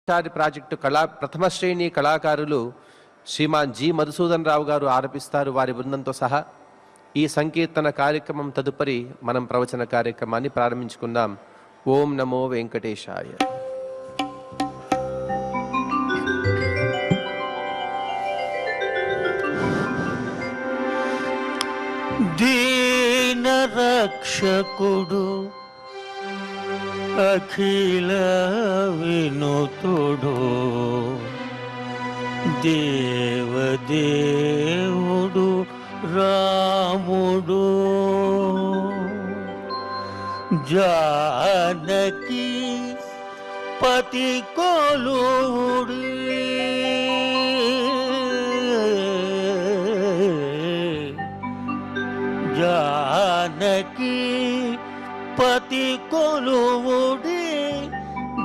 Project ప్రథమ శ్రేణి కళాకారులు శ్రీమాన్ జి మధుసూదన్ రావు గారు ఆలపిస్తారు వారి బృందంతో సహా. ఈ సంకీర్తన కార్యక్రమం తదుపరి మనం ప్రవచన కార్యక్రమాన్ని ప్రారంభించుకుందాం. ఓం నమో వెంకటేశాయ. దీన రక్షకుడు అఖిల వినుతుడు దేవదేవుడు రాముడు జానకి పతి కొలువుడి జానకి పతి కొలువుడి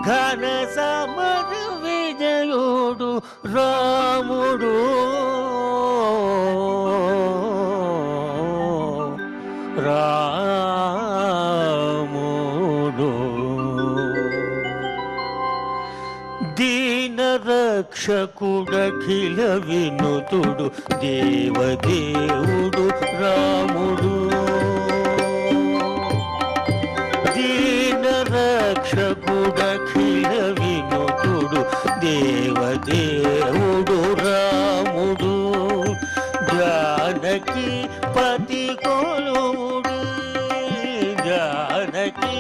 ఘన సమర విజయుడు రాముడు రాముడు దీన రక్షకుడఖిల వినుతుడు దేవదేవుడు రాముడు దీన రక్షకుడఖిల వినుతుడు దేవదేవుడు రాముడు జానకి పతి కొలువుడి జానకి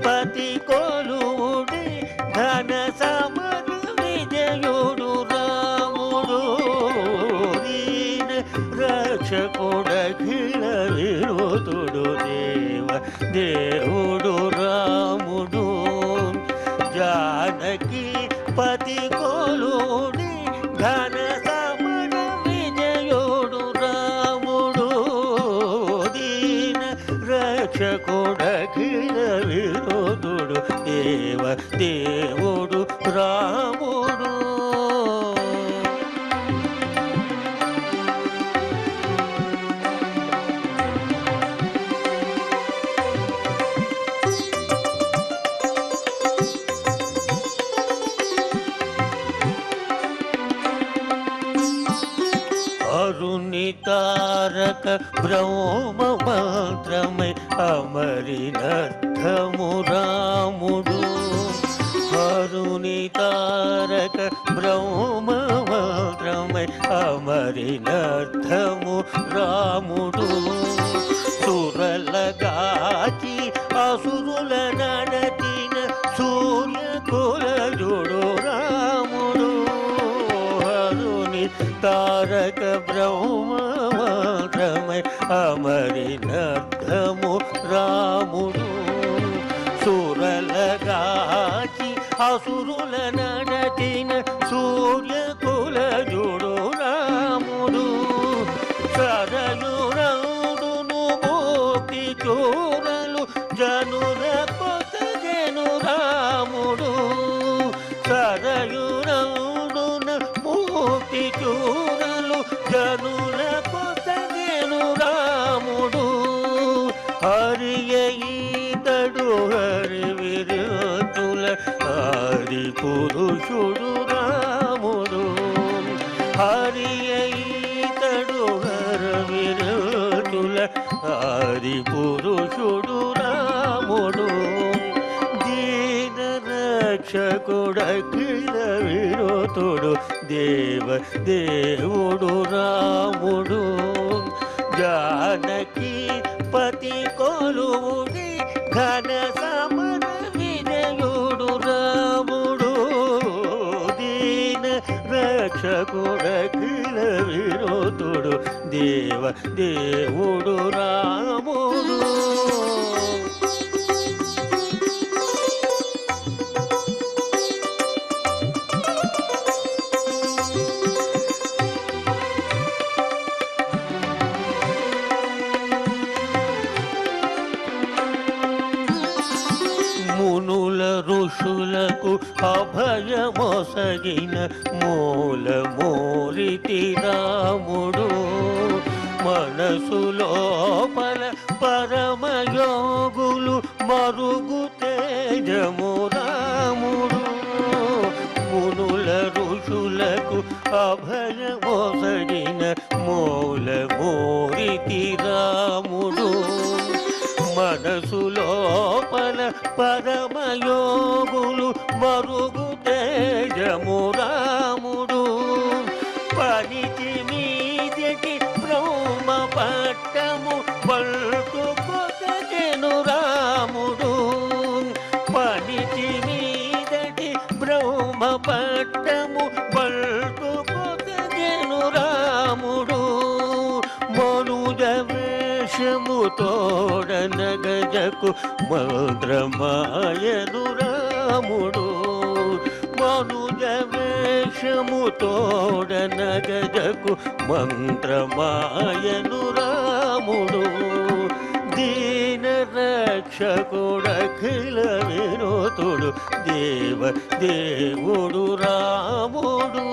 పతి కొలువుడి ఘన సమర విజయుడు రాముడు దీన రక్షకుడఖిల వినుతుడు దేవుడు రాముడు జానకి పతి కొలువుడి ఘన సమర విజయుడు రాముడు దీన రక్షకుడఖిల వినుతుడు దేవుడు రాముడు. అరుణి తారక బ్రహ్మ మంత్రమై అమరినర్థము రాముడు అరుణి తారక బ్రహ్మ మంత్రమై అమరినర్థము రాముడు సురలగాచి అసురుల నడతిన సూర్య కులజుడు రాముడు అరుణి తారక బ్రహ్మమంత్రమై అమరినర్థము రాముడు సురలగాచి అసురుల నడతిన సూర్య కులజుడు రాముడు సరయురౌడును మోక్తి చూరలు జనుల పొసగెను రాముడు సరయురౌడున మోక్తి చూరలు జనుల పొసగెను రాముడు హరియీతడు హరి విరుతుల హరి పురుషుడు రాముడు హరియీతడు హరి విరుతుల హరి పురుషుడు రాముడు దీన రక్షకుడఖిల వినుతుడు దేవుడు రాముడు జానకి పతి కొలువుడి ఘన సమర విజయుడు రాముడు దీన రక్షకుడఖిల వినుతుడు దేవుడు రాముడు. మునుల ఋషులకు అభయమొసగిన మూలమూరితి రాముడు మనసు లోపల పరమయోగులు మరుగు తేజము రాముడు అభయమొసగిన మూలమూరితి రాముడు మనసు లోపల పరమయోగులు మరుగు తేజము రాముడు పనికి మీదటి బ్రహ్మ పట్టము పట్టుకొసగెను రాముడు పనికి మీదటి బ్రహ్మ పట్టము పట్టుకొసగెను రాముడు మనుజ వేషము తోడన గజకు మంత్రమాయను రాముడు మనుజ వేషము తోడన గజకు మంత్రమాయను రాముడు దీన రక్షకుడఖిల వినోతుడు దేవ దేవుడు రాముడు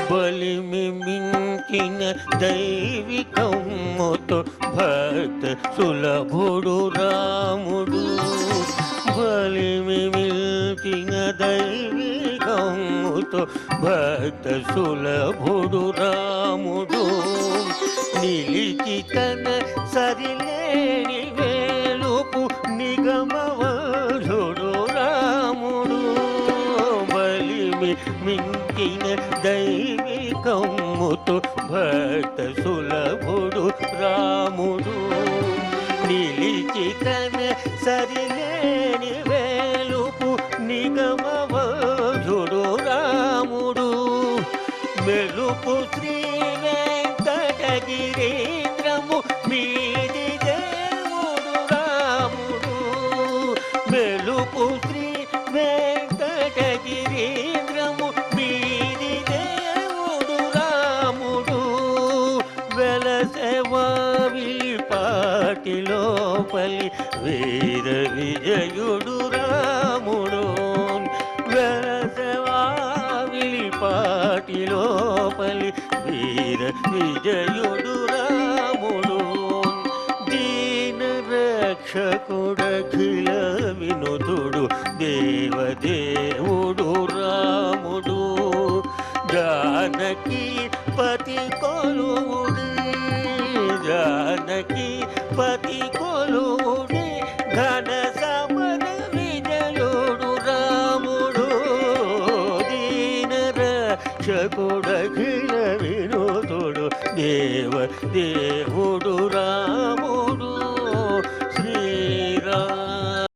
బలిమి మించిన దైవికముతో భక్త సులభుడు రాముడు బలిమి మించిన దైవికముతో భక్త సులభుడు రాముడు నిలిచి తన సరిలేని వేలుపు నిగమవధుడు రాముడు బలిమి మించిన దైవికముతో భక్త సులభుడు రాముడు నిలిచి తన సరిలేని వేలుపు నిగమవధుడు రాముడు మెలుపు శ్రీ వెంకటగిరీంద్రము మీది దేవుడు రాముడు మెలుపు శ్రీ వెంకటగిరీంద్రము మీది దేవుడు రాముడు వెలసెవావి పాటి లోపలి వీర విజయుడు రాముడు వెలసెవావి పాటి లోపలి వీర విజయుడు రాముడు దీన రక్షకుడఖిల వినుతుడు దేవదేవుడు రాముడు జానకి పతి కొలువుడి జానకి పతి కొలువుడి ఘన సమర విజయుడు రాముడు దీన రక్షకుడఖిల వినుతుడు దేవ దేవుడు రాముడు